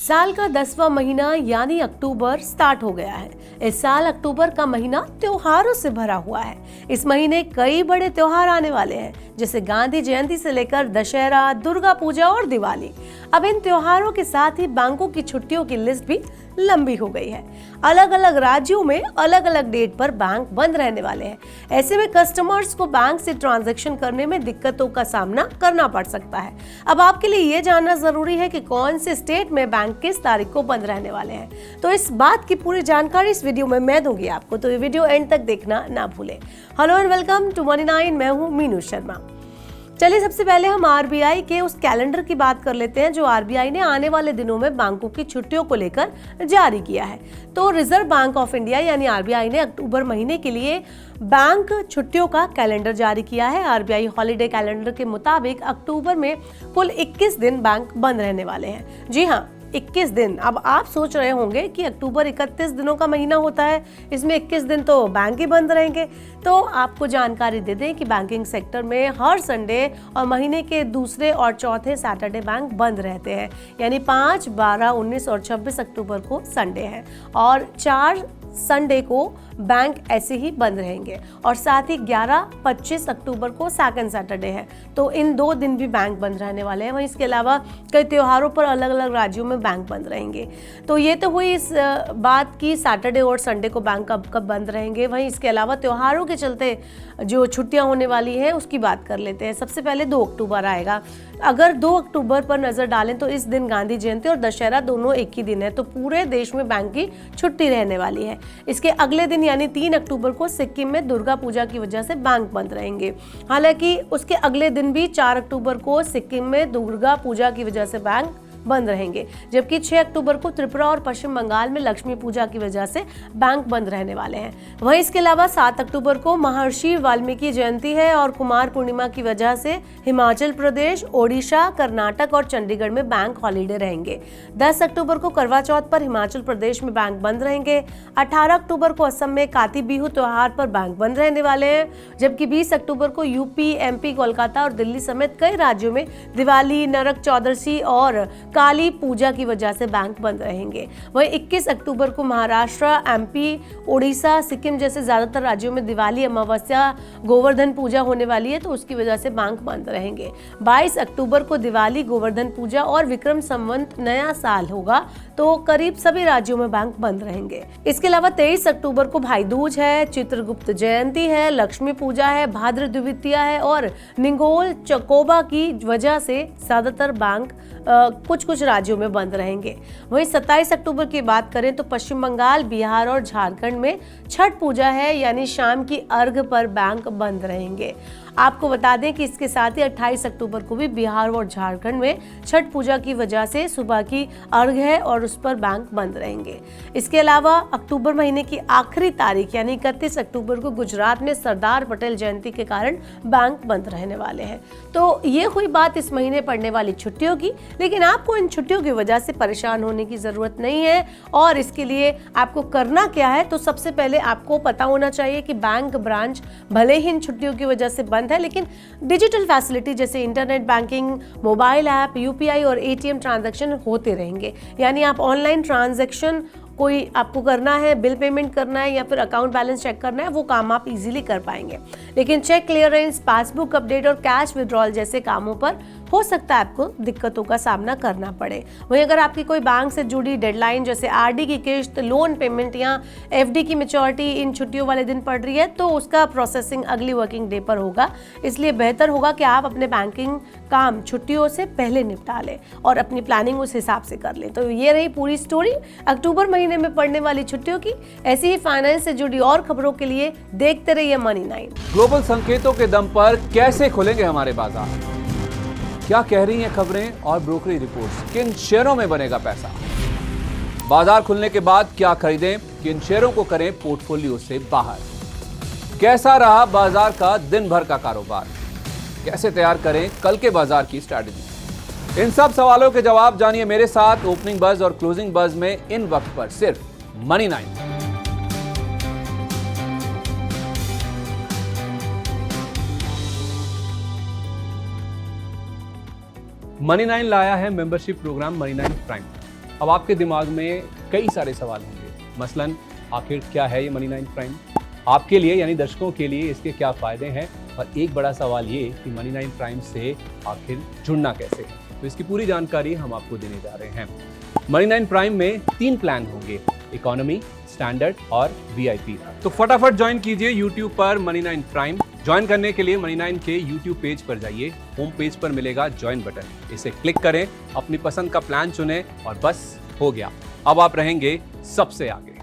साल का 10वां महीना यानी अक्टूबर स्टार्ट हो गया है। इस साल अक्टूबर का महीना त्योहारों से भरा हुआ है। इस महीने कई बड़े त्योहार आने वाले हैं, जैसे गांधी जयंती से लेकर दशहरा, दुर्गा पूजा और दिवाली। अब इन त्योहारों के साथ ही बैंकों की छुट्टियों की लिस्ट भी लंबी हो गई है। अलग अलग राज्यों में अलग अलग डेट पर बैंक बंद रहने वाले हैं। ऐसे में कस्टमर्स को बैंक से ट्रांजैक्शन करने में दिक्कतों का सामना करना पड़ सकता है। अब आपके लिए ये जानना जरूरी है कि कौन से स्टेट में बैंक किस तारीख को बंद रहने वाले हैं। तो इस बात की पूरी जानकारी इस वीडियो में मैं दूंगी आपको, तो ये वीडियो एंड तक देखना ना भूलें। Hello and welcome to money 9, मैं हूँ मीनू शर्मा। चलिए सबसे पहले हम आरबीआई के उस कैलेंडर की बात कर लेते हैं जो आरबीआई ने आने वाले दिनों में बैंकों की छुट्टियों को लेकर जारी किया है। तो रिजर्व बैंक ऑफ इंडिया यानी आरबीआई ने अक्टूबर महीने के लिए बैंक छुट्टियों का कैलेंडर जारी किया है। आरबीआई हॉलिडे कैलेंडर के मुताबिक अक्टूबर में कुल 21 दिन बैंक बंद रहने वाले हैं। जी हाँ, 21 दिन। अब आप सोच रहे होंगे कि अक्टूबर 31 दिनों का महीना होता है, इसमें 21 दिन तो बैंक ही बंद रहेंगे। तो आपको जानकारी दे दें कि बैंकिंग सेक्टर में हर संडे और महीने के दूसरे और चौथे सैटरडे बैंक बंद रहते हैं, यानी 5, 12, 19 और 26 अक्टूबर को संडे है और 4 संडे को बैंक ऐसे ही बंद रहेंगे और साथ ही 11, 25 अक्टूबर को सेकंड सैटरडे है, तो इन 2 दिन भी बैंक बंद रहने वाले हैं। वहीं इसके अलावा कई त्योहारों पर अलग अलग राज्यों में बैंक बंद रहेंगे। तो ये तो हुई इस बात की सैटरडे और संडे को बैंक कब बंद रहेंगे। वहीं इसके अलावा त्योहारों के चलते जो छुट्टियां होने वाली हैं उसकी बात कर लेते हैं। सबसे पहले 2 अक्टूबर आएगा। अगर 2 अक्टूबर पर नजर डालें तो इस दिन गांधी जयंती और दशहरा दोनों एक ही दिन है, तो पूरे देश में बैंक की छुट्टी रहने वाली है। इसके अगले दिन यानी 3 अक्टूबर को सिक्किम में दुर्गा पूजा की वजह से बैंक बंद रहेंगे। हालांकि उसके अगले दिन भी 4 अक्टूबर को सिक्किम में दुर्गा पूजा की वजह से बैंक बंद रहेंगे, जबकि 6 अक्टूबर को त्रिपुरा और पश्चिम बंगाल में लक्ष्मी पूजा की वजह से बैंक बंद रहने वाले हैं। वहीं इसके अलावा 7 अक्टूबर को महर्षि वाल्मीकि जयंती है और कुमार पूर्णिमा की वजह से हिमाचल प्रदेश, ओडिशा, कर्नाटक और चंडीगढ़ में बैंक हॉलीडे रहेंगे। 10 अक्टूबर को करवा चौथ पर हिमाचल प्रदेश में बैंक बंद रहेंगे। 18 अक्टूबर को असम में काती बिहू त्योहार पर बैंक बंद रहने वाले हैं, जबकि 20 अक्टूबर को यूपी, एमपी, कोलकाता और दिल्ली समेत कई राज्यों में दिवाली, नरक चौदशी और काली पूजा की वजह से बैंक बंद रहेंगे। वहीं 21 अक्टूबर को महाराष्ट्र, एमपी, ओडिशा, सिक्किम जैसे ज्यादातर राज्यों में दिवाली, अमावस्या, गोवर्धन पूजा होने वाली है, तो उसकी वजह से बैंक बंद रहेंगे। 22 अक्टूबर को दिवाली, गोवर्धन पूजा और विक्रम संवत नया साल होगा, तो करीब सभी राज्यों में बैंक बंद रहेंगे। इसके अलावा 23 अक्टूबर को भाई दूज है, चित्रगुप्त जयंती है, लक्ष्मी पूजा है, भाद्र द्वितीया है और निंगोल चकोबा की वजह से ज्यादातर बैंक कुछ राज्यों में बंद रहेंगे। वहीं 27 अक्टूबर की बात करें तो पश्चिम बंगाल, बिहार और झारखंड में छठ पूजा है, यानी शाम की अर्घ पर बैंक बंद रहेंगे। आपको बता दें कि इसके साथ ही 28 अक्टूबर को भी बिहार और झारखंड में छठ पूजा की वजह से सुबह की अर्घ है और उस पर बैंक बंद रहेंगे। इसके अलावा अक्टूबर महीने की आखिरी तारीख यानी 31 अक्टूबर को गुजरात में सरदार पटेल जयंती के कारण बैंक बंद रहने वाले हैं। तो ये हुई बात इस महीने पड़ने वाली छुट्टियों की, लेकिन आपको इन छुट्टियों की वजह से परेशान होने की जरूरत नहीं है। और इसके लिए आपको करना क्या है, तो सबसे पहले आपको पता होना चाहिए कि बैंक ब्रांच भले ही इन छुट्टियों की वजह से बंद है, लेकिन डिजिटल फैसिलिटी जैसे internet banking, mobile app, UPI और एटीएम ट्रांजैक्शन होते रहेंगे। यानी आप ऑनलाइन ट्रांजैक्शन कोई आपको करना है, बिल पेमेंट करना है या फिर अकाउंट बैलेंस चेक करना है, वो काम आप इजीली कर पाएंगे। लेकिन चेक क्लियरेंस, पासबुक अपडेट और कैश विड्रॉल जैसे कामों पर हो सकता है आपको दिक्कतों का सामना करना पड़े। वहीं अगर आपकी कोई बैंक से जुड़ी डेडलाइन जैसे आरडी की किस्त, लोन पेमेंट या एफडी की मैच्योरिटी इन छुट्टियों वाले दिन पड़ रही है, तो उसका प्रोसेसिंग अगली वर्किंग डे पर होगा। इसलिए बेहतर होगा कि आप अपने बैंकिंग काम छुट्टियों से पहले निपटा लें और अपनी प्लानिंग उस हिसाब से कर लें। तो ये रही पूरी स्टोरी अक्टूबर महीने में पड़ने वाली छुट्टियों की। ऐसी ही फाइनेंस से जुड़ी और खबरों के लिए देखते रहिए मनी 9। ग्लोबल संकेतों के दम पर कैसे खुलेंगे हमारे बाजार, क्या कह रही हैं खबरें और ब्रोकरी रिपोर्ट्स, किन शेयरों में बनेगा पैसा, बाजार खुलने के बाद क्या खरीदें, किन शेयरों को करें पोर्टफोलियो से बाहर, कैसा रहा बाजार का दिन भर का कारोबार, कैसे तैयार करें कल के बाजार की स्ट्रैटेजी। इन सब सवालों के जवाब जानिए मेरे साथ ओपनिंग बज और क्लोजिंग बज में इन वक्त पर सिर्फ मनी 9। मनी 9 लाया है मेंबरशिप प्रोग्राम मनी 9 प्राइम। अब आपके दिमाग में कई सारे सवाल होंगे, मसलन आखिर क्या है ये मनी9 प्राइम, आपके लिए यानी दर्शकों के लिए इसके क्या फायदे हैं, और एक बड़ा सवाल ये कि मनी9 प्राइम से आखिर जुड़ना कैसे है। तो इसकी पूरी जानकारी हम आपको देने जा रहे हैं। मनी9 प्राइम में 3 प्लान होंगे, इकोनॉमी, स्टैंडर्ड और VIP। तो फटाफट ज्वाइन कीजिए YouTube पर मनी9 प्राइम। ज्वाइन करने के लिए मनी9 के YouTube पेज पर जाइए, होम पेज पर मिलेगा ज्वाइन बटन, इसे क्लिक करें, अपनी पसंद का प्लान चुनें और बस हो गया, अब आप रहेंगे सबसे आगे।